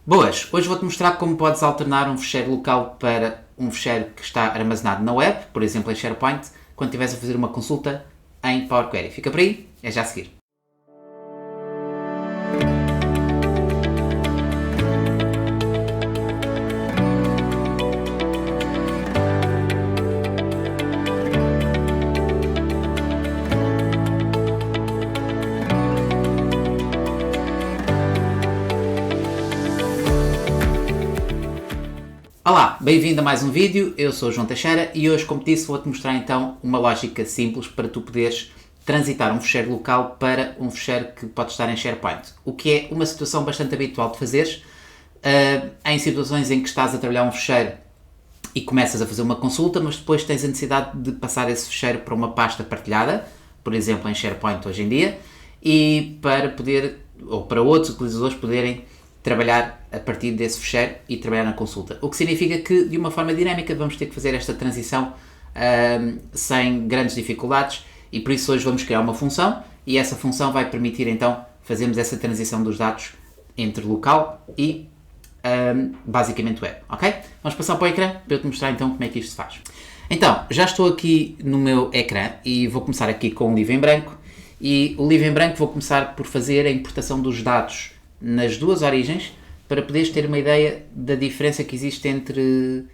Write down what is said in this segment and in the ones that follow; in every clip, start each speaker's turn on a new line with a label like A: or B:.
A: Boas! Hoje vou-te mostrar como podes alternar um fecheiro local para um fecheiro que está armazenado na web, por exemplo em SharePoint, quando estiveres a fazer uma consulta em Power Query. Fica por aí? É já a seguir. Olá, bem-vindo a mais um vídeo, eu sou o João Teixeira e hoje, como disse, vou-te mostrar então uma lógica simples para tu poderes transitar um fecheiro local para um fecheiro que pode estar em SharePoint, o que é uma situação bastante habitual de fazeres em situações em que estás a trabalhar um fecheiro e começas a fazer uma consulta, mas depois tens a necessidade de passar esse fecheiro para uma pasta partilhada, por exemplo em SharePoint hoje em dia, e para poder, ou para outros utilizadores poderem trabalhar a partir desse fecheiro e trabalhar na consulta. O que significa que, de uma forma dinâmica, vamos ter que fazer esta transição sem grandes dificuldades e por isso hoje vamos criar uma função e essa função vai permitir então fazermos essa transição dos dados entre local e basicamente web, ok? Vamos passar para o ecrã para eu te mostrar então como é que isto se faz. Então, já estou aqui no meu ecrã e vou começar aqui com o livro em branco e o livro em branco vou começar por fazer a importação dos dados nas duas origens, para poderes ter uma ideia da diferença que existe entre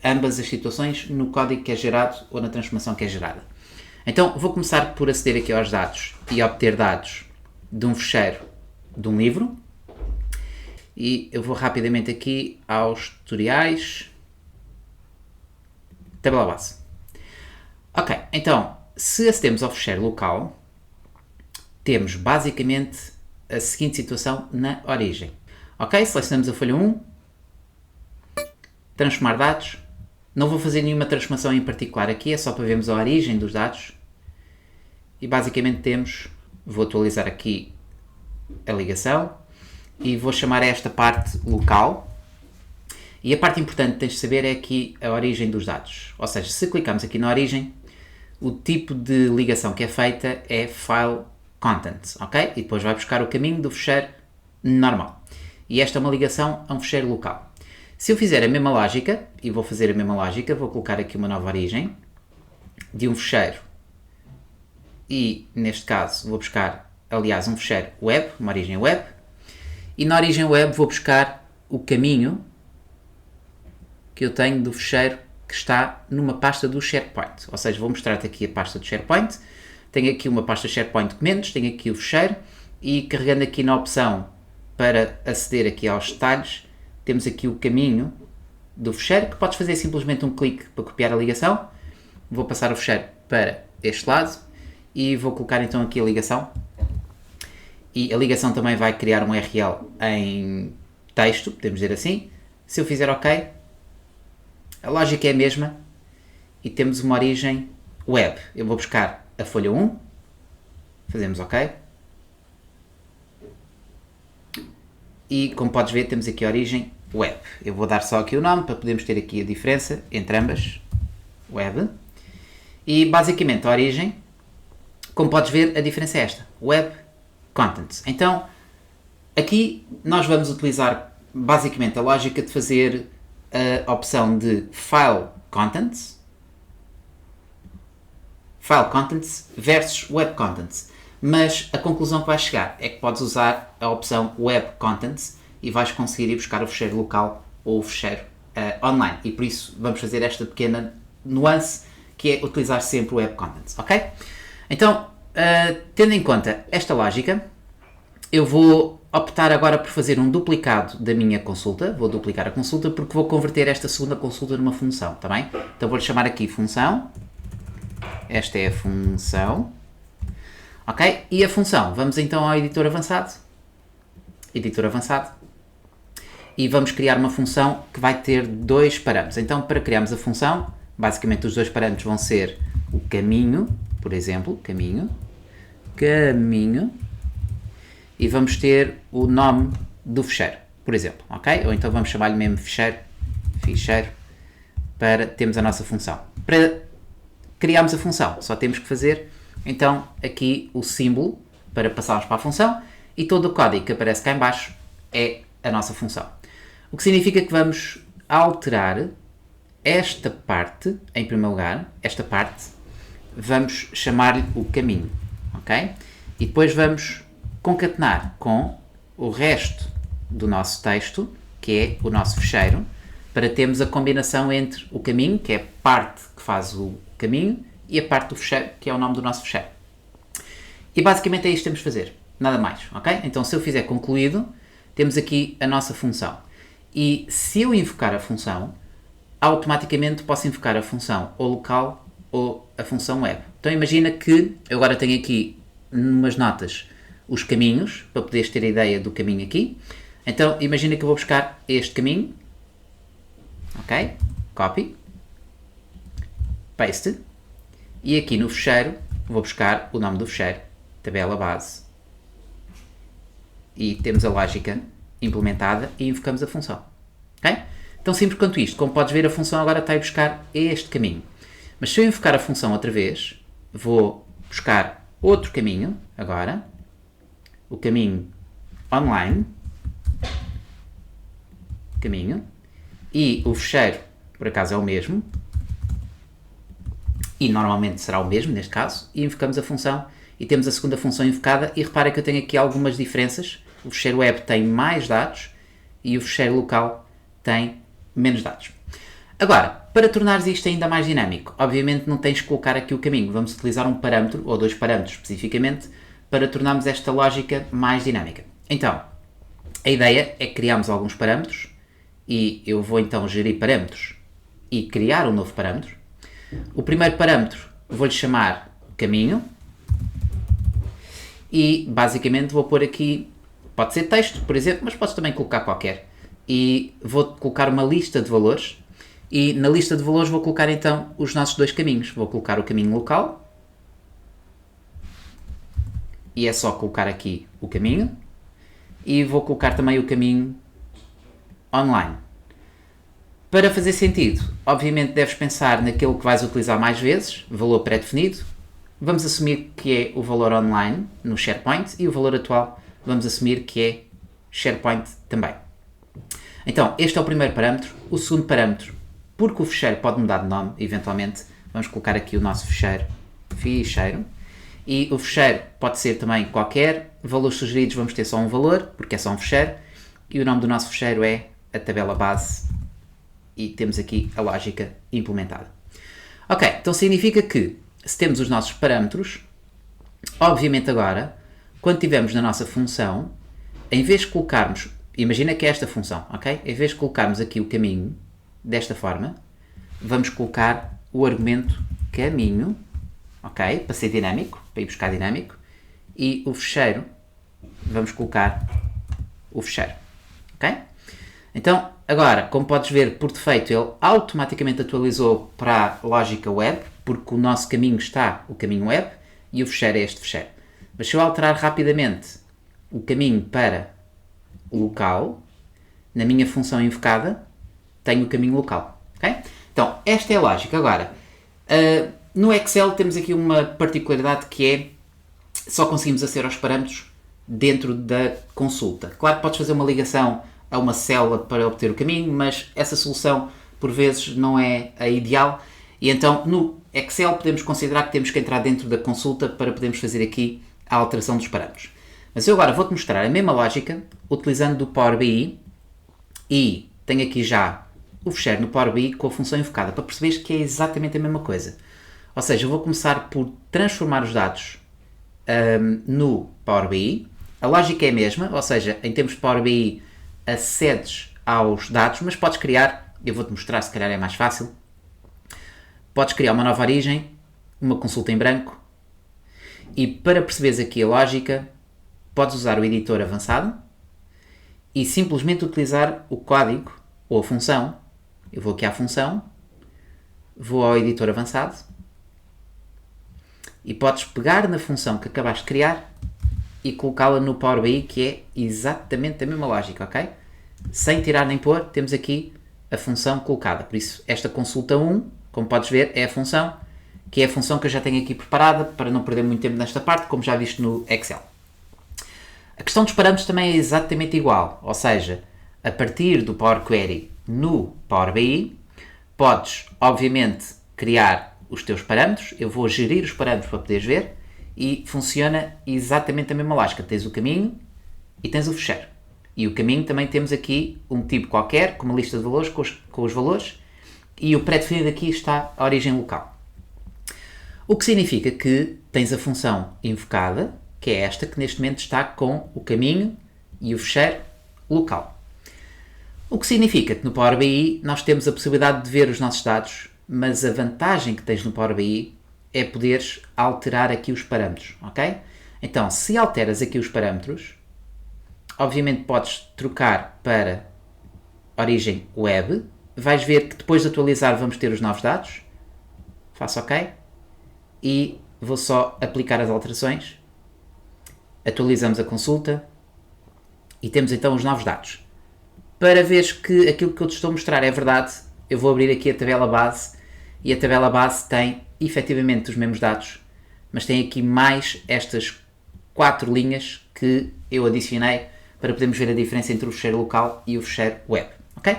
A: ambas as situações no código que é gerado ou na transformação que é gerada. Então, vou começar por aceder aqui aos dados e obter dados de um fecheiro de um livro. E eu vou rapidamente aqui aos tutoriais. Tabela base. Ok, então, se acedemos ao fecheiro local, temos basicamente a seguinte situação na origem. Ok, selecionamos a folha 1, transformar dados, não vou fazer nenhuma transformação em particular aqui, é só para vermos a origem dos dados e basicamente temos, vou atualizar aqui a ligação e vou chamar esta parte local e a parte importante que tens de saber é aqui a origem dos dados, ou seja, se clicarmos aqui na origem, o tipo de ligação que é feita é file contents, ok? E depois vai buscar o caminho do fecheiro normal. E esta é uma ligação a um fecheiro local. Se eu fizer a mesma lógica, e vou fazer a mesma lógica, vou colocar aqui uma nova origem de um fecheiro e, neste caso, vou buscar, aliás, um fecheiro web, uma origem web, e na origem web vou buscar o caminho que eu tenho do fecheiro que está numa pasta do SharePoint. Ou seja, vou mostrar-te aqui a pasta do SharePoint. Tenho aqui uma pasta SharePoint documentos, tenho aqui o fecheiro e carregando aqui na opção para aceder aqui aos detalhes, temos aqui o caminho do fecheiro, que podes fazer simplesmente um clique para copiar a ligação. Vou passar o fecheiro para este lado e vou colocar então aqui a ligação. E a ligação também vai criar um URL em texto, podemos dizer assim. Se eu fizer OK, a lógica é a mesma e temos uma origem web. Eu vou buscar a folha 1, fazemos OK, e como podes ver temos aqui a origem web. Eu vou dar só aqui o nome para podermos ter aqui a diferença entre ambas, web, e basicamente a origem, como podes ver a diferença é esta, web contents. Então aqui nós vamos utilizar basicamente a lógica de fazer a opção de file contents versus Web Contents. Mas a conclusão que vais chegar é que podes usar a opção Web Contents e vais conseguir ir buscar o fecheiro local ou o fecheiro online. E por isso vamos fazer esta pequena nuance que é utilizar sempre o Web Contents, ok? Então, tendo em conta esta lógica, eu vou optar agora por fazer um duplicado da minha consulta. Vou duplicar a consulta porque vou converter esta segunda consulta numa função, está bem? Então vou-lhe chamar aqui função. Esta é a função, ok? E a função, vamos então ao editor avançado, e vamos criar uma função que vai ter dois parâmetros. Então, para criarmos a função, basicamente os dois parâmetros vão ser o caminho, por exemplo, caminho, e vamos ter o nome do fecheiro, por exemplo, ok? Ou então vamos chamar-lhe mesmo ficheiro, para termos a nossa função. Para criarmos a função, só temos que fazer então aqui o símbolo para passarmos para a função e todo o código que aparece cá em baixo é a nossa função. O que significa que vamos alterar esta parte, em primeiro lugar, esta parte, vamos chamar-lhe o caminho, ok? E depois vamos concatenar com o resto do nosso texto, que é o nosso fecheiro, para termos a combinação entre o caminho, que é a parte que faz o caminho, e a parte do fecheiro, que é o nome do nosso fecheiro. E basicamente é isto que temos de fazer, nada mais, ok? Então se eu fizer concluído, temos aqui a nossa função. E se eu invocar a função, automaticamente posso invocar a função ou local ou a função web. Então imagina que eu agora tenho aqui numas notas os caminhos, para poderes ter a ideia do caminho aqui. Então imagina que eu vou buscar este caminho, ok? Copy, paste, e aqui no fecheiro vou buscar o nome do fecheiro, tabela base, e temos a lógica implementada e invocamos a função, ok? Tão simples quanto isto. Como podes ver, a função agora está a buscar este caminho. Mas se eu invocar a função outra vez, vou buscar outro caminho, agora, o caminho online, caminho, e o fecheiro, por acaso, é o mesmo, e normalmente será o mesmo neste caso, e invocamos a função, e temos a segunda função invocada, e repara que eu tenho aqui algumas diferenças. O fecheiro web tem mais dados, e o fecheiro local tem menos dados. Agora, para tornares isto ainda mais dinâmico, obviamente não tens que colocar aqui o caminho. Vamos utilizar um parâmetro, ou dois parâmetros especificamente, para tornarmos esta lógica mais dinâmica. Então, a ideia é criarmos alguns parâmetros, e eu vou então gerir parâmetros e criar um novo parâmetro. O primeiro parâmetro vou-lhe chamar caminho, e basicamente vou pôr aqui, pode ser texto, por exemplo, mas podes também colocar qualquer. E vou colocar uma lista de valores, e na lista de valores vou colocar então os nossos dois caminhos. Vou colocar o caminho local, e é só colocar aqui o caminho, e vou colocar também o caminho online. Para fazer sentido, obviamente deves pensar naquilo que vais utilizar mais vezes, valor pré-definido. Vamos assumir que é o valor online no SharePoint, e o valor atual vamos assumir que é SharePoint também. Então, este é o primeiro parâmetro. O segundo parâmetro, porque o fecheiro pode mudar de nome, eventualmente, vamos colocar aqui o nosso fecheiro, e o fecheiro pode ser também qualquer, valores sugeridos vamos ter só um valor, porque é só um fecheiro, e o nome do nosso fecheiro é a tabela base, e temos aqui a lógica implementada. Ok, então significa que, se temos os nossos parâmetros, obviamente agora, quando tivermos na nossa função, em vez de colocarmos, imagina que é esta função, ok? Em vez de colocarmos aqui o caminho, desta forma, vamos colocar o argumento caminho, ok? Para ser dinâmico, para ir buscar dinâmico, e o fecheiro, vamos colocar o fecheiro, ok? Então, agora, como podes ver, por defeito, ele automaticamente atualizou para a lógica web, porque o nosso caminho está o caminho web, e o fecheiro é este fecheiro. Mas se eu alterar rapidamente o caminho para o local, na minha função invocada, tenho o caminho local. Okay? Então, esta é a lógica. Agora, no Excel temos aqui uma particularidade que é só conseguimos aceder aos parâmetros dentro da consulta. Claro que podes fazer uma ligação a uma célula para obter o caminho, mas essa solução por vezes não é a ideal, e então no Excel podemos considerar que temos que entrar dentro da consulta para podermos fazer aqui a alteração dos parâmetros. Mas eu agora vou-te mostrar a mesma lógica utilizando o Power BI, e tenho aqui já o fecheiro no Power BI com a função invocada, para perceberes que é exatamente a mesma coisa. Ou seja, eu vou começar por transformar os dados no Power BI. A lógica é a mesma, ou seja, em termos de Power BI acedes aos dados, mas podes criar, eu vou-te mostrar, se calhar é mais fácil, podes criar uma nova origem, uma consulta em branco, e para perceberes aqui a lógica, podes usar o editor avançado e simplesmente utilizar o código ou a função. Eu vou aqui à função, vou ao editor avançado, e podes pegar na função que acabaste de criar e colocá-la no Power BI, que é exatamente a mesma lógica, ok? Sem tirar nem pôr, temos aqui a função colocada. Por isso, esta consulta 1, como podes ver, é a função, que é a função que eu já tenho aqui preparada, para não perder muito tempo nesta parte, como já viste no Excel. A questão dos parâmetros também é exatamente igual, ou seja, a partir do Power Query no Power BI, podes, obviamente, criar os teus parâmetros. Eu vou gerir os parâmetros para poderes ver e funciona exatamente a mesma lógica. Tens o caminho e tens o fecheiro. E o caminho também temos aqui um tipo qualquer, com uma lista de valores, com os valores, e o pré-definido aqui está a origem local. O que significa que tens a função invocada, que é esta, que neste momento está com o caminho e o fecheiro local. O que significa que no Power BI nós temos a possibilidade de ver os nossos dados, mas a vantagem que tens no Power BI é poderes alterar aqui os parâmetros, ok? Então, se alteras aqui os parâmetros, obviamente podes trocar para origem web, vais ver que depois de atualizar vamos ter os novos dados, faço ok, e vou só aplicar as alterações, atualizamos a consulta e temos então os novos dados. Para veres que aquilo que eu te estou a mostrar é verdade, eu vou abrir aqui a tabela base e a tabela base tem efetivamente os mesmos dados, mas tem aqui mais estas 4 linhas que eu adicionei para podermos ver a diferença entre o fecheiro local e o fecheiro web, ok?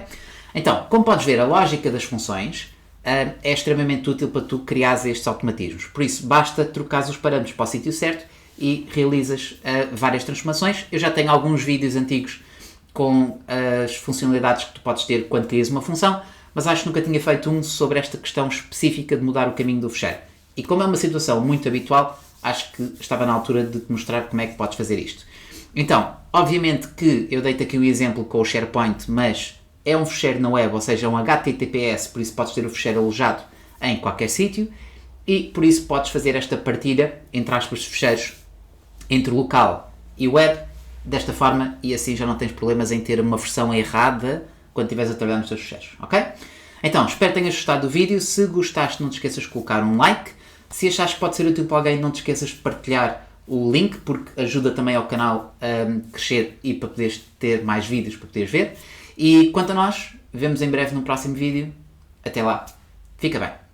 A: Então, como podes ver, a lógica das funções é extremamente útil para tu criares estes automatismos. Por isso, basta trocar os parâmetros para o sítio certo e realizas várias transformações. Eu já tenho alguns vídeos antigos com as funcionalidades que tu podes ter quando crias uma função, mas acho que nunca tinha feito um sobre esta questão específica de mudar o caminho do fecheiro. E como é uma situação muito habitual, acho que estava na altura de te mostrar como é que podes fazer isto. Então, obviamente que eu dei-te aqui um exemplo com o SharePoint, mas é um fecheiro na web, ou seja, é um HTTPS, por isso podes ter o fecheiro alojado em qualquer sítio e por isso podes fazer esta partilha, entre aspas, de fecheiros entre local e web, desta forma, e assim já não tens problemas em ter uma versão errada quando estiveres a trabalhar nos teus fecheiros, ok? Então, espero que tenhas gostado do vídeo. Se gostaste, não te esqueças de colocar um like. Se achares que pode ser útil para alguém, não te esqueças de partilhar o link, porque ajuda também ao canal a crescer e para poderes ter mais vídeos para poderes ver. E quanto a nós, vemos em breve no próximo vídeo. Até lá. Fica bem.